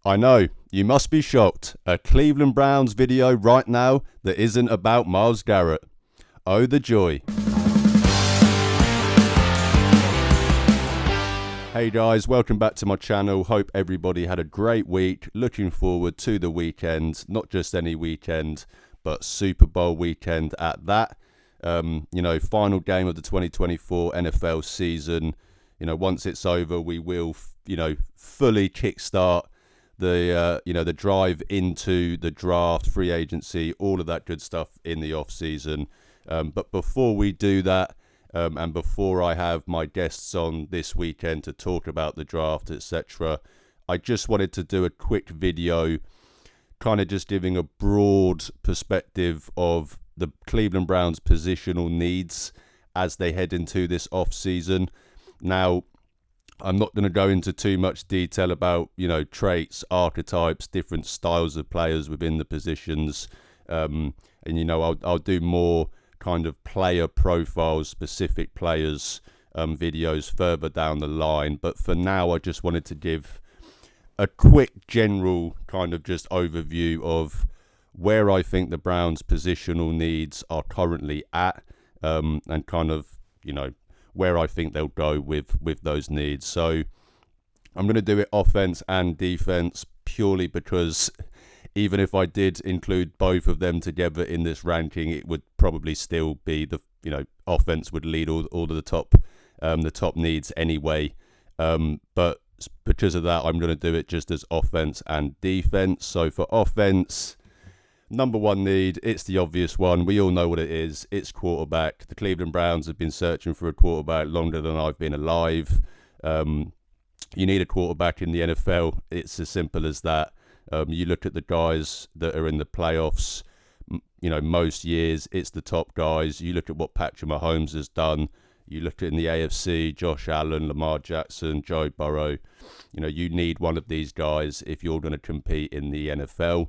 I know, you must be shocked. A Cleveland Browns video right now that isn't about Myles Garrett. Oh, the joy. Hey guys, welcome back to my channel. Hope everybody had a great week. Looking forward to the weekend. Not just any weekend, but Super Bowl weekend at that. Final game of the 2024 NFL season. Once it's over, we will, fully kickstart the drive into the draft, free agency, all of that good stuff in the off season. But before we do that, and before I have my guests on this weekend to talk about the draft, etc., I just wanted to do a quick video, kind of just giving a broad perspective of the Cleveland Browns' positional needs as they head into this off season. Now, I'm not going to go into too much detail about, traits, archetypes, different styles of players within the positions. I'll do more kind of player profiles, specific players, videos further down the line. But for now, I just wanted to give a quick general kind of just overview of where I think the Browns' positional needs are currently at, and kind of, where I think they'll go with those needs. So I'm going to do it offense and defense purely because even if I did include both of them together in this ranking, it would probably still be offense would lead all of the top needs anyway. But because of that, I'm going to do it just as offense and defense. So for offense, number one need, it's the obvious one. We all know what it is. It's quarterback. The Cleveland Browns have been searching for a quarterback longer than I've been alive. You need a quarterback in the NFL. It's as simple as that. You look at the guys that are in the playoffs, most years it's the top guys. You look at what Patrick Mahomes has done. You look at in the AFC, Josh Allen, Lamar Jackson, Joe Burrow. You need one of these guys if you're going to compete in the NFL.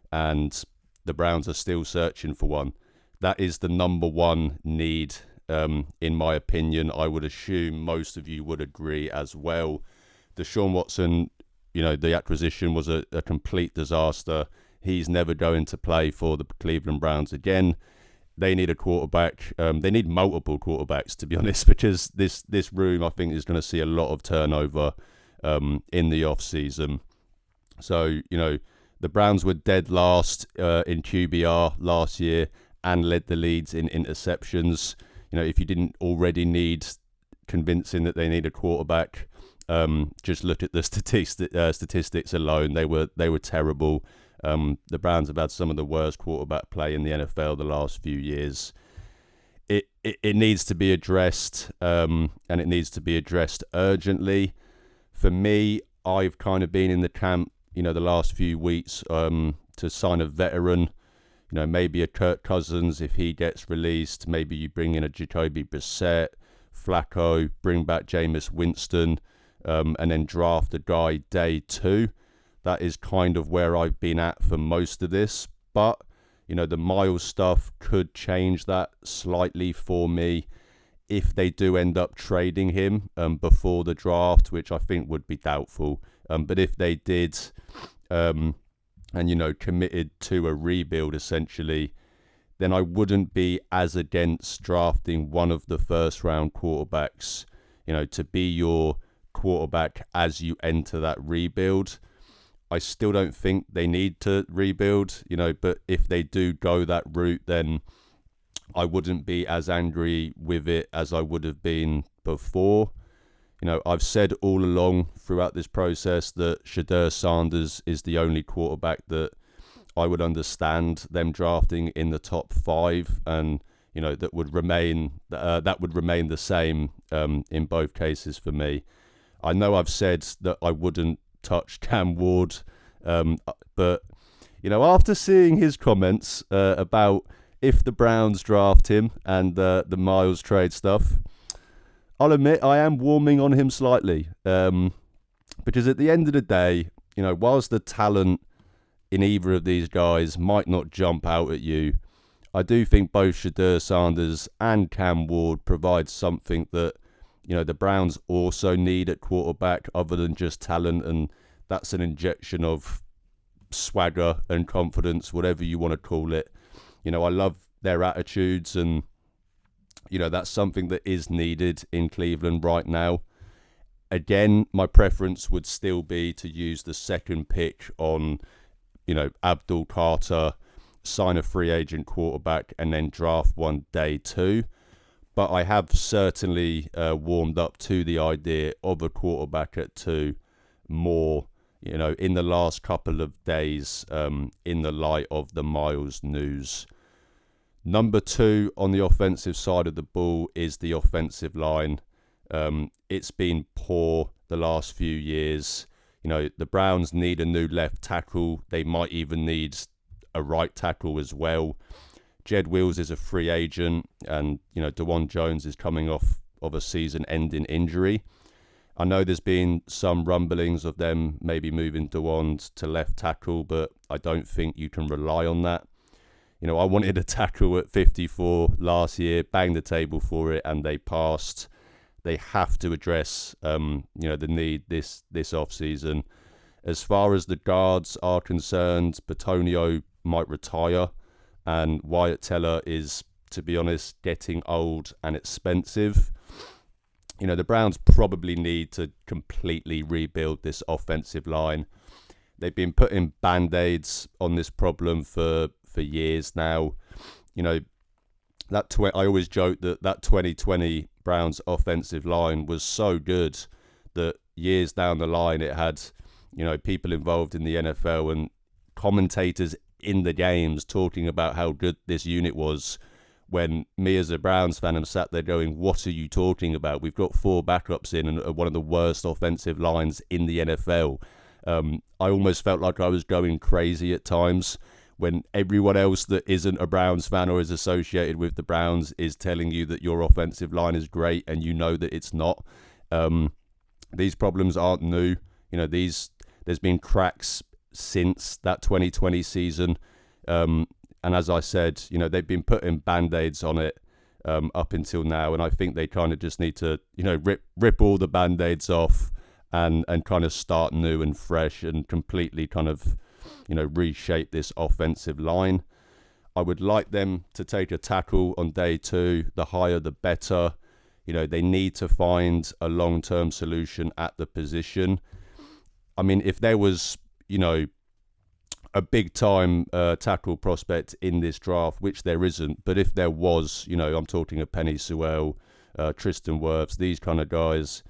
And the Browns are still searching for one. That is the number one need, in my opinion. I would assume most of you would agree as well. Deshaun Watson, the acquisition was a complete disaster. He's never going to play for the Cleveland Browns again. They need a quarterback. They need multiple quarterbacks, to be honest, because this room, I think, is going to see a lot of turnover in the off-season. So, the Browns were dead last in QBR last year and led the leads in interceptions. If you didn't already need convincing that they need a quarterback, just look at the statistics alone. They were terrible. The Browns have had some of the worst quarterback play in the NFL the last few years. It needs to be addressed, and it needs to be addressed urgently. For me, I've kind of been in the camp, the last few weeks, to sign a veteran. Maybe a Kirk Cousins if he gets released. Maybe you bring in a Jacoby Brissett, Flacco, bring back Jameis Winston, and then draft a guy day two. That is kind of where I've been at for most of this. But, the Myles stuff could change that slightly for me if they do end up trading him before the draft, which I think would be doubtful. But if they did, and, committed to a rebuild essentially, then I wouldn't be as against drafting one of the first round quarterbacks, to be your quarterback as you enter that rebuild. I still don't think they need to rebuild, but if they do go that route, then I wouldn't be as angry with it as I would have been before. I've said all along throughout this process that Shedeur Sanders is the only quarterback that I would understand them drafting in the top 5, and that would remain the same in both cases for me. I know I've said that I wouldn't touch Cam Ward, but after seeing his comments about if the Browns draft him and the Myles trade stuff, I'll admit I am warming on him slightly, because at the end of the day, whilst the talent in either of these guys might not jump out at you, I do think both Shedeur Sanders and Cam Ward provide something that the Browns also need at quarterback other than just talent, and that's an injection of swagger and confidence, whatever you want to call it. You know, I love their attitudes, and you know, that's something that is needed in Cleveland right now. Again, my preference would still be to use the second pick on, you know, Abdul Carter, sign a free agent quarterback, and then draft one day 2. But I have certainly warmed up to the idea of a quarterback at 2 more, you know, in the last couple of days, in the light of the Miles news. Number 2 on the offensive side of the ball is the offensive line. It's been poor the last few years. You know, the Browns need a new left tackle. They might even need a right tackle as well. Jed Wills is a free agent, and you know, DeJuan Jones is coming off of a season-ending injury. I know there's been some rumblings of them maybe moving DeJuan to left tackle, but I don't think you can rely on that. You know, I wanted a tackle at 54 last year, banged the table for it, and they passed. They have to address, you know, the need this offseason. As far as the guards are concerned, Batonio might retire, and Wyatt Teller is, to be honest, getting old and expensive. You know, the Browns probably need to completely rebuild this offensive line. They've been putting band-aids on this problem for years now. You know, I always joke that 2020 Browns offensive line was so good that years down the line it had, you know, people involved in the NFL and commentators in the games talking about how good this unit was, when me as a Browns fan am sat there going, what are you talking about? We've got 4 backups in and one of the worst offensive lines in the NFL. I almost felt like I was going crazy at times when everyone else that isn't a Browns fan or is associated with the Browns is telling you that your offensive line is great and you know that it's not. These problems aren't new. You know, there's been cracks since that 2020 season. And as I said, you know, they've been putting band-aids on it up until now. And I think they kind of just need to, you know, rip all the band-aids off and kind of start new and fresh and completely kind of, you know, reshape this offensive line. I would like them to take a tackle on day 2. The higher, the better. You know, they need to find a long-term solution at the position. I mean, if there was, you know, a big-time tackle prospect in this draft, which there isn't, but if there was, you know, I'm talking of Penei Sewell, Tristan Wirfs, these kind of guys,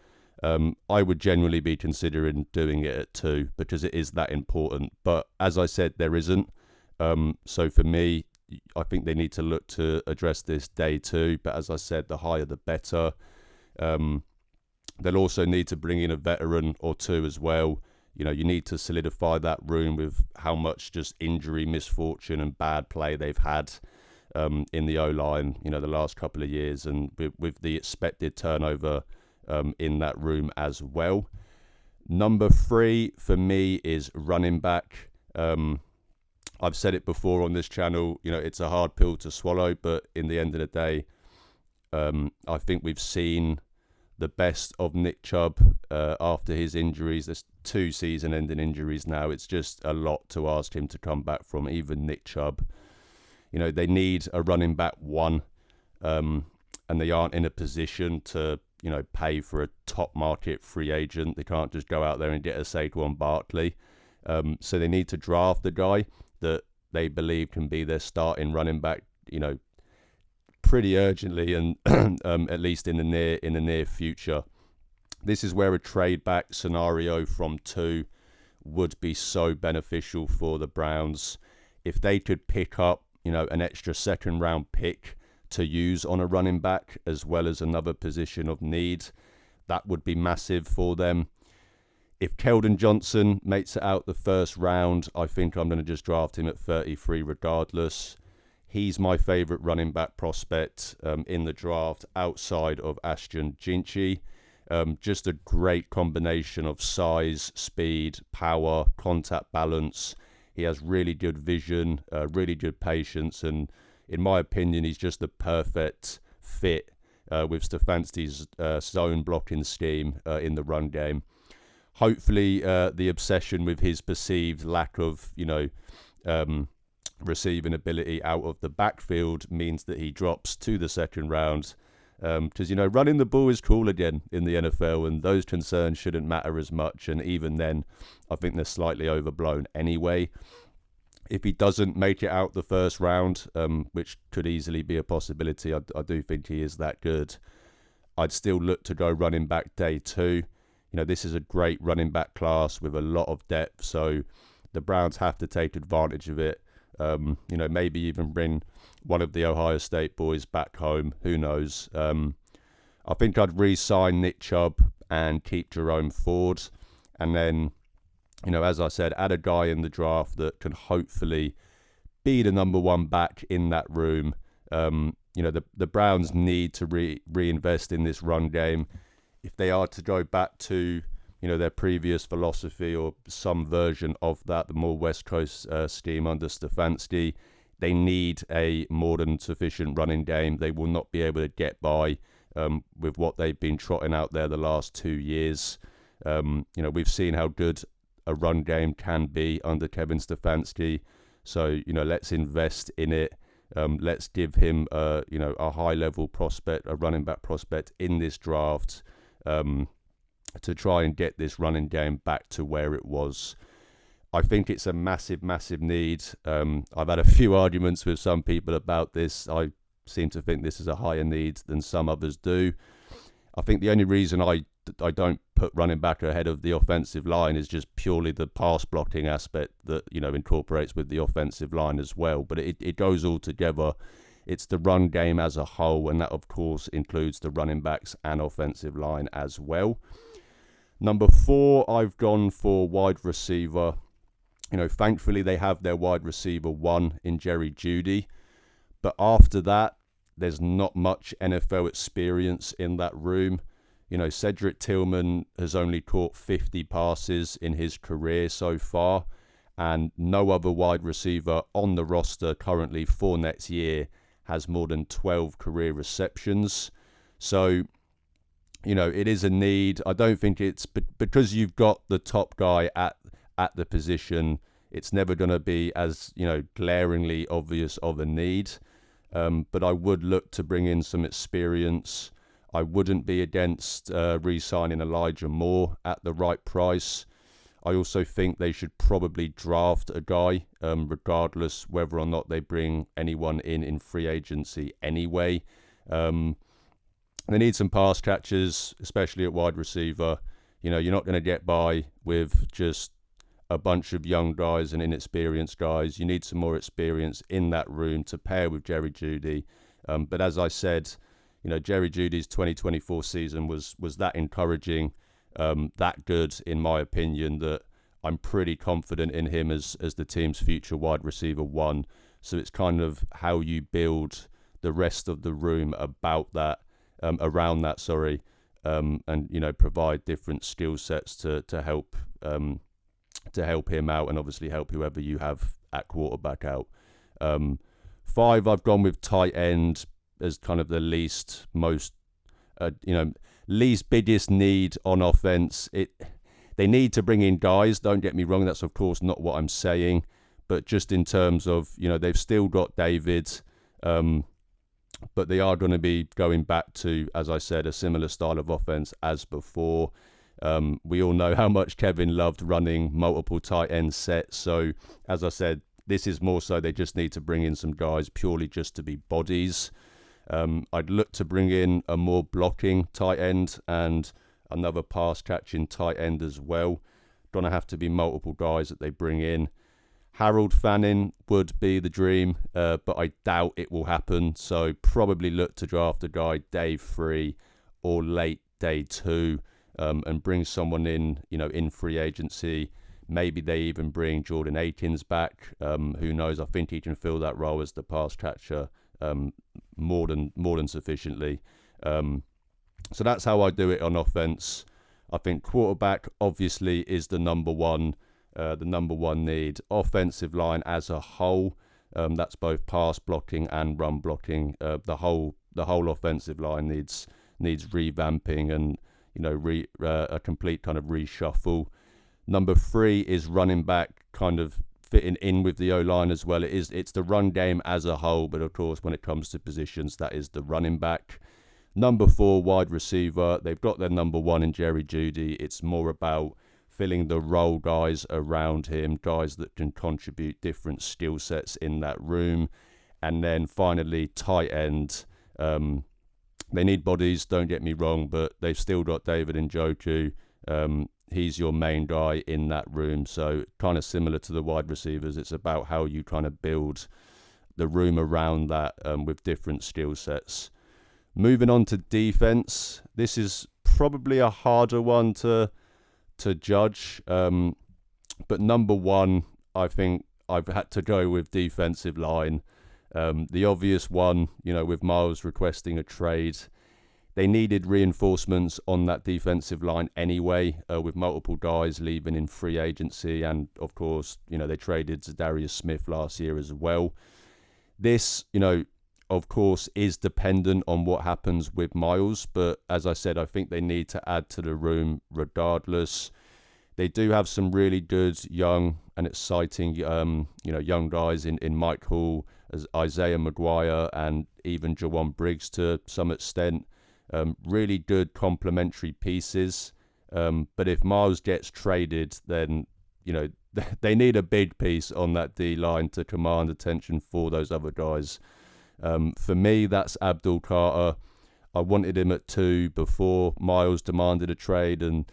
I would genuinely be considering doing it at 2 because it is that important. But as I said, there isn't. So for me, I think they need to look to address this day 2. But as I said, the higher the better. They'll also need to bring in a veteran or 2 as well. You know, you need to solidify that room with how much just injury, misfortune and bad play they've had in the O-line, you know, the last couple of years, and with the expected turnover in that room as well. Number 3 for me is running back. I've said it before on this channel, you know, it's a hard pill to swallow, but in the end of the day, I think we've seen the best of Nick Chubb after his injuries. There's 2 season-ending injuries now. It's just a lot to ask him to come back from, even Nick Chubb. You know, they need a running back 1, and they aren't in a position to, you know, pay for a top market free agent. They can't just go out there and get a Saquon Barkley. So they need to draft the guy that they believe can be their starting running back, you know, pretty urgently, and at least in the near future. This is where a trade back scenario from 2 would be so beneficial for the Browns. If they could pick up, you know, an extra second round pick to use on a running back as well as another position of need, that would be massive for them. If Keldon Johnson makes it out the first round, I think I'm going to just draft him at 33 regardless. He's my favourite running back prospect in the draft outside of Ashton Jinchi. Just a great combination of size, speed, power, contact balance. He has really good vision, really good patience, and in my opinion, he's just the perfect fit with Stefanski's zone blocking scheme in the run game. hopefully the obsession with his perceived lack of, receiving ability out of the backfield means that he drops to the second round. Because, running the ball is cool again in the NFL, and those concerns shouldn't matter as much. And even then, I think they're slightly overblown anyway. If he doesn't make it out the first round, which could easily be a possibility, I do think he is that good. I'd still look to go running back day 2. This is a great running back class with a lot of depth, so the Browns have to take advantage of it. Maybe even bring one of the Ohio State boys back home. Who knows? I think I'd re-sign Nick Chubb and keep Jerome Ford. And then, as I said, add a guy in the draft that can hopefully be the number 1 back in that room. The Browns need to reinvest in this run game. If they are to go back to their previous philosophy or some version of that, the more West Coast scheme under Stefanski, they need a more than sufficient running game. They will not be able to get by with what they've been trotting out there the last 2 years. We've seen how good a run game can be under Kevin Stefanski. So, let's invest in it. Let's give him a high-level prospect, a running back prospect in this draft, to try and get this running game back to where it was. I think it's a massive, massive need. I've had a few arguments with some people about this. I seem to think this is a higher need than some others do. I think the only reason I don't put running back ahead of the offensive line is just purely the pass blocking aspect that, incorporates with the offensive line as well. But it goes all together. It's the run game as a whole, and that, of course, includes the running backs and offensive line as well. Number 4, I've gone for wide receiver. Thankfully, they have their wide receiver 1 in Jerry Jeudy. But after that, there's not much NFL experience in that room. Cedric Tillman has only caught 50 passes in his career so far, and no other wide receiver on the roster currently for next year has more than 12 career receptions. So, it is a need. I don't think it's because you've got the top guy at the position, it's never going to be as, glaringly obvious of a need. But I would look to bring in some experience. I wouldn't be against re-signing Elijah Moore at the right price. I also think they should probably draft a guy, regardless whether or not they bring anyone in free agency anyway. They need some pass catchers, especially at wide receiver. You're not going to get by with just a bunch of young guys and inexperienced guys. You need some more experience in that room to pair with Jerry Jeudy. But as I said, Jerry Jeudy's 2024 season was that encouraging, that good, in my opinion, that I'm pretty confident in him as the team's future wide receiver 1. So it's kind of how you build the rest of the room about that, around that, and provide different skill sets to help him out, and obviously help whoever you have at quarterback out. 5, I've gone with tight end as kind of the least biggest need on offense. They need to bring in guys, don't get me wrong, that's of course not what I'm saying, but just in terms of, they've still got David, but they are going to be going back to, as I said, a similar style of offense as before. We all know how much Kevin loved running multiple tight end sets, so as I said, this is more so they just need to bring in some guys purely just to be bodies. I'd look to bring in a more blocking tight end and another pass catching tight end as well. Gonna have to be multiple guys that they bring in. Harold Fanning would be the dream, but I doubt it will happen. So probably look to draft a guy day 3 or late day 2, and bring someone in, in free agency. Maybe they even bring Jordan Akins back. Who knows? I think he can fill that role as the pass catcher more than sufficiently. So that's how I do it on offense. I think quarterback obviously is the number one need. Offensive line as a whole, that's both pass blocking and run blocking. The whole offensive line needs revamping, and a complete kind of reshuffle. Number 3 is running back, kind of fitting in with the O-line as well. It's the run game as a whole, but of course when it comes to positions, that is the running back. Number 4, wide receiver. They've got their number 1 in Jerry Jeudy. It's more about filling the role guys around him, guys that can contribute different skill sets in that room. And then finally, tight end. They need bodies, don't get me wrong, but they've still got David Njoku. He's your main guy in that room. So kind of similar to the wide receivers. It's about how you kind of build the room around that with different skill sets. Moving on to defense. This is probably a harder one to judge. But number 1, I think I've had to go with defensive line. The obvious one, with Miles requesting a trade. They needed reinforcements on that defensive line anyway, with multiple guys leaving in free agency. And, of course, they traded Zadarius Smith last year as well. This, of course, is dependent on what happens with Miles. But, as I said, I think they need to add to the room regardless. They do have some really good, young and exciting, young guys in Mike Hall, as Isaiah McGuire, and even Jawan Briggs to some extent. Really good complementary pieces. But if Miles gets traded, then, they need a big piece on that D-line to command attention for those other guys. For me, that's Abdul Carter. I wanted him at 2 before Miles demanded a trade, and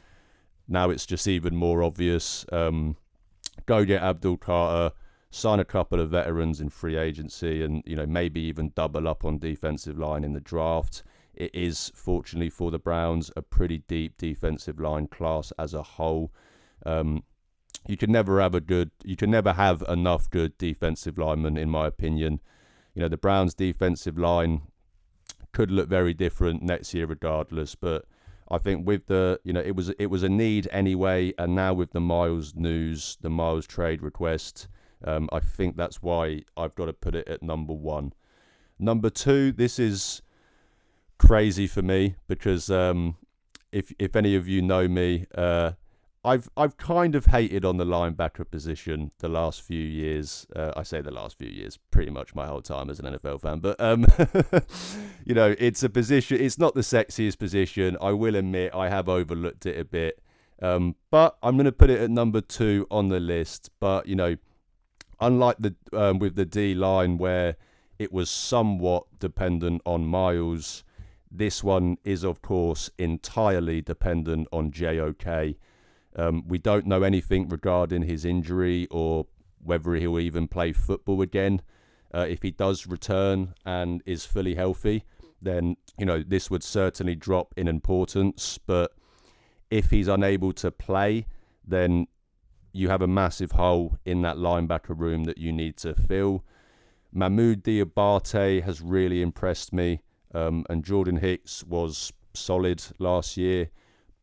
now it's just even more obvious. Go get Abdul Carter, sign a couple of veterans in free agency, and maybe even double up on defensive line in the draft. It is, fortunately for the Browns, a pretty deep defensive line class as a whole. You can never have enough good defensive linemen, in my opinion. The Browns' defensive line could look very different next year regardless, but I think with it was a need anyway, and now with the Miles news, the Miles trade request, I think that's why I've got to put it at number 1. Number 2, this is crazy for me because if any of you know me, I've kind of hated on the linebacker position the last few years. I say the last few years, pretty much my whole time as an NFL fan. But it's a position. It's not the sexiest position. I will admit I have overlooked it a bit. But I'm going to put it at number 2 on the list. But unlike with the D line where it was somewhat dependent on Miles, this one is of course entirely dependent on JOK. We don't know anything regarding his injury or whether he'll even play football again. If he does return and is fully healthy, then this would certainly drop in importance. But if he's unable to play, then you have a massive hole in that linebacker room that you need to fill. Mahmoud Diabate has really impressed me, and Jordan Hicks was solid last year.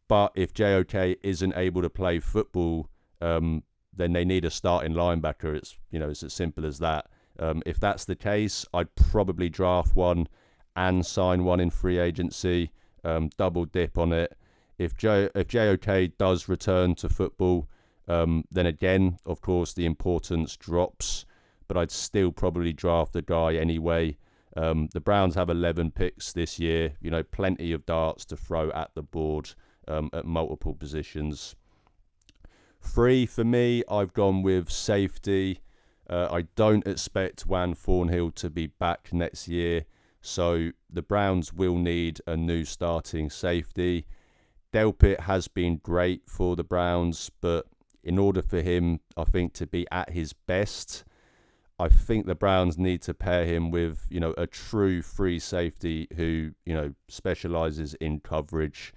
But if JOK isn't able to play football, then they need a starting linebacker. It's as simple as that. If that's the case, I'd probably draft one and sign one in free agency, double dip on it. If JOK does return to football, then again, of course, the importance drops. But I'd still probably draft the guy anyway. The Browns have 11 picks this year. Plenty of darts to throw at the board at multiple positions. 3 for me, I've gone with safety. I don't expect Juan Thornhill to be back next year, so the Browns will need a new starting safety. Delpit has been great for the Browns, but in order for him, I think, to be at his best, I think the Browns need to pair him with, a true free safety who, specializes in coverage.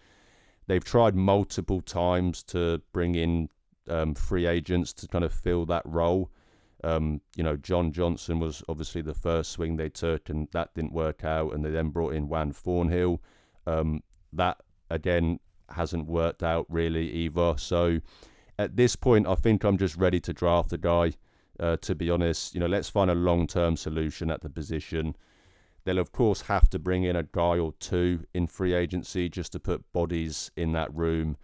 They've tried multiple times to bring in free agents to kind of fill that role. John Johnson was obviously the first swing they took, and that didn't work out. And they then brought in Juan Thornhill. That, again, hasn't worked out really either. So at this point, I think I'm just ready to draft a guy. To be honest, let's find a long-term solution at the position. They'll, of course, have to bring in a guy or two in free agency just to put bodies in that room,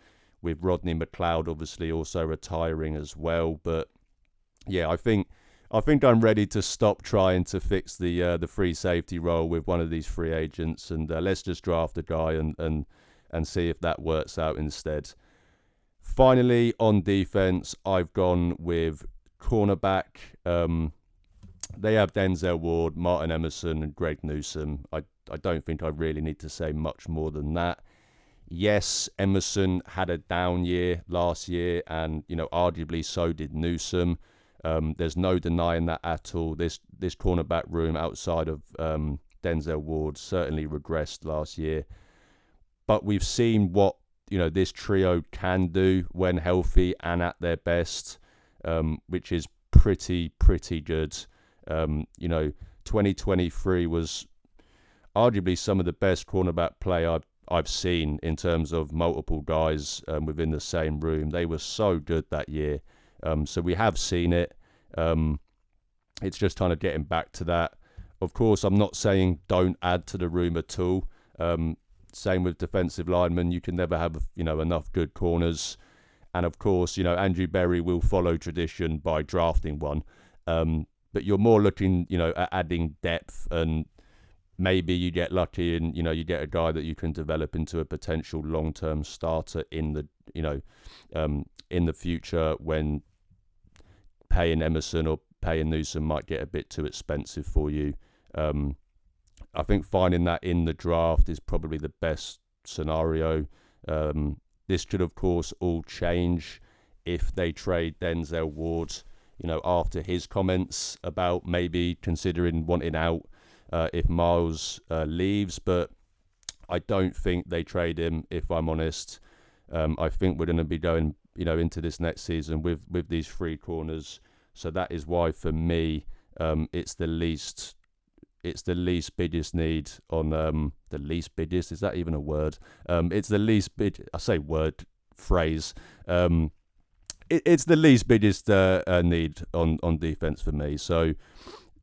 with Rodney McLeod obviously also retiring as well. But yeah, I think I'm ready to stop trying to fix the free safety role with one of these free agents, and let's just draft a guy and see if that works out instead. Finally, on defense, I've gone with cornerback. They have Denzel Ward, Martin Emerson, and Greg Newsome. I don't think I really need to say much more than that. Yes, Emerson had a down year last year, and arguably so did Newsome. There's no denying that at all. This cornerback room outside of Denzel Ward certainly regressed last year. But we've seen what this trio can do when healthy and at their best, which is pretty good. 2023 was arguably some of the best cornerback play I've seen in terms of multiple guys within the same room. They were so good that year. So we have seen it. It's just kind of getting back to that. Of course, I'm not saying don't add to the room at all. Same with defensive linemen. You can never have enough good corners. And of course, Andrew Berry will follow tradition by drafting one. But you're more looking, at adding depth, and maybe you get lucky and, you get a guy that you can develop into a potential long-term starter in the future, when paying Emerson or paying Newsome might get a bit too expensive for you. I think finding that in the draft is probably the best scenario. This could, of course, all change if they trade Denzel Ward, after his comments about maybe considering wanting out if Miles leaves. But I don't think they trade him, if I'm honest. I think we're going to be going, into this next season with these three corners. So that is why, for me, it's the least biggest need on the least biggest. Is that even a word? It's the least big. I say word, phrase. It's the least biggest need on defense for me. So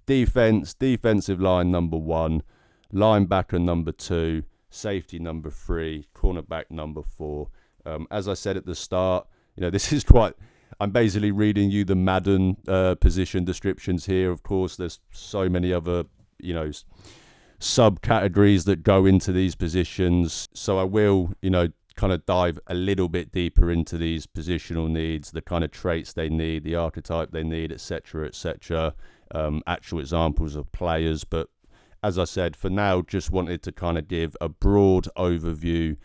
defensive line number 1, linebacker number 2, safety number 3, cornerback number 4. As I said at the start, this is quite. I'm basically reading you the Madden position descriptions here. Of course, there's so many other subcategories that go into these positions. So I will, kind of dive a little bit deeper into these positional needs, the kind of traits they need, the archetype they need, etc., etc. Actual examples of players. But as I said, for now, just wanted to kind of give a broad overview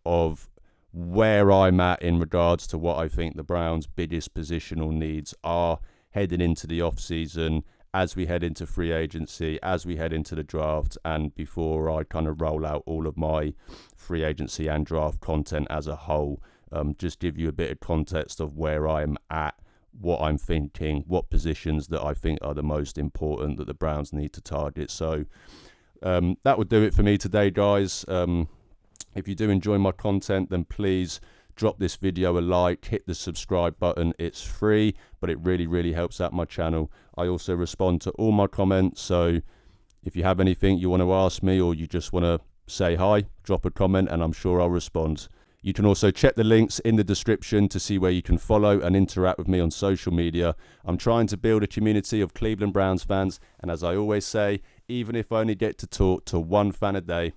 of where I'm at in regards to what I think the Browns' biggest positional needs are heading into the off-season, as we head into free agency, as we head into the draft, and before I kind of roll out all of my free agency and draft content as a whole. Just give you a bit of context of where I'm at, what I'm thinking, what positions that I think are the most important that the Browns need to target. So that would do it for me today, guys. If you do enjoy my content, then please drop this video a like, hit the subscribe button. It's free, but it really helps out my channel. I also respond to all my comments, so if you have anything you want to ask me, or you just want to say hi, drop a comment and I'm sure I'll respond. You can also check the links in the description to see where you can follow and interact with me on social media. I'm trying to build a community of Cleveland Browns fans, and as I always say, even if I only get to talk to one fan a day,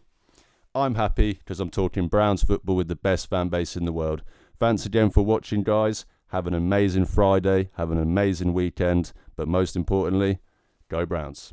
I'm happy, because I'm talking Browns football with the best fan base in the world. Thanks again for watching, guys. Have an amazing Friday. Have an amazing weekend. But most importantly, go Browns.